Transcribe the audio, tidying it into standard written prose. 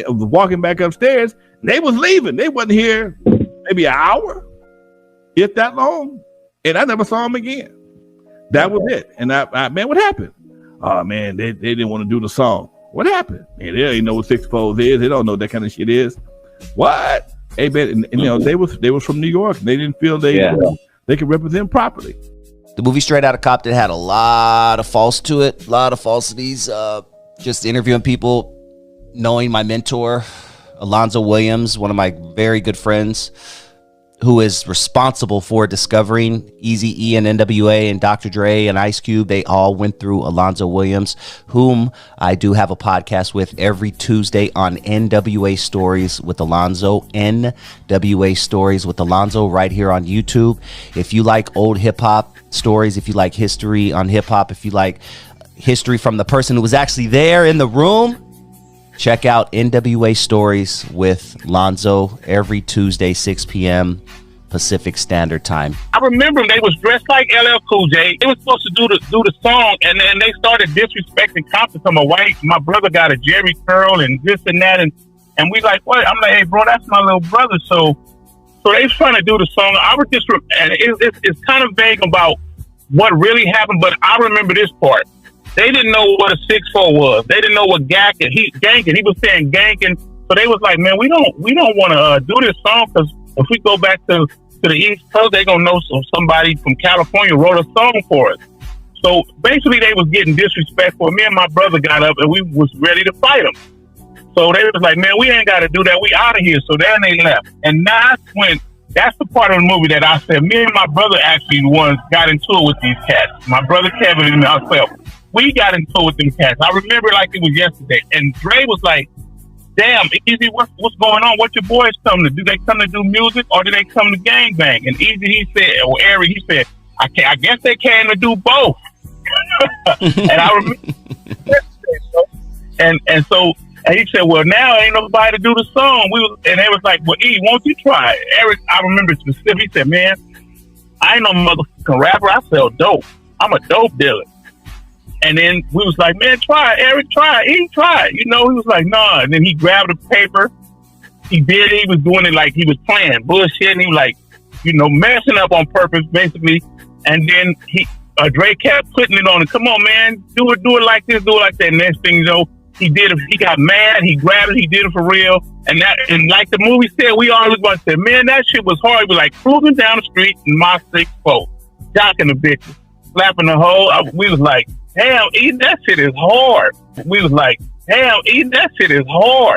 walking back upstairs. They was leaving. They wasn't here maybe an hour, if that long. And I never saw them again. That was it. And I man, what happened? Oh man, they didn't want to do the song. What happened? Man, they don't even know what 6-4 is. They don't know what that kind of shit is. What? Hey man, and you know, they was from New York. They didn't feel they could represent properly. The movie Straight Outta Compton had a lot of false to it, a lot of falsities. Just interviewing people, knowing my mentor, Alonzo Williams, one of my very good friends, who is responsible for discovering Eazy-E and NWA and Dr. Dre and Ice Cube. They all went through Alonzo Williams, whom I do have a podcast with every Tuesday on NWA Stories with Alonzo. NWA Stories with Alonzo right here on YouTube. If you like old hip-hop stories, if you like history on hip-hop, if you like history from the person who was actually there in the room, check out NWA Stories with Lonzo every Tuesday, 6 p.m. Pacific Standard Time. I remember they was dressed like LL Cool J. They was supposed to do the song, and then they started disrespecting Compton. My brother got a Jerry curl and this and that, and we like, what? I'm like, hey, bro, that's my little brother. So they was trying to do the song. I was just, and it's kind of vague about what really happened, but I remember this part. They didn't know what a 6-4 was. They didn't know what ganking. He was saying ganking. So they was like, man, we don't want to do this song, because if we go back to the East Coast, they gonna know somebody from California wrote a song for us. So basically, they was getting disrespectful. Me and my brother got up and we was ready to fight them. So they was like, man, we ain't got to do that. We out of here. So then they left. And that's the part of the movie that I said, me and my brother actually got into it with these cats. My brother Kevin and myself. We got into it with them cats. I remember it like it was yesterday. And Dre was like, damn, Eazy, what's going on? What your boys come to do? They come to do music, or do they come to gangbang? And Eazy, he said, or Eric, he said, I guess they came to do both. And I remember and so he said, well, now ain't nobody to do the song. And they was like, well, E, won't you try it? Eric, I remember specifically, he said, man, I ain't no motherfucking rapper. I sell dope. I'm a dope dealer. And then we was like, man, try it. Eric, try it. He tried. You know, he was like, nah. And then he grabbed a paper. He did it. He was doing it like he was playing bullshit. And he was like, you know, messing up on purpose, basically. And then Dre kept putting it on. Come on, man, do it like this, do it like that. Next thing you know, he did it. He got mad. He grabbed it. He did it for real. And like the movie said, we all looked and said, man, that shit was hard. We were like cruising down the street in my 6-4, jocking the bitches, slapping the hole. We was like, damn, eating that shit is hard. We was like, damn, eating that shit is hard.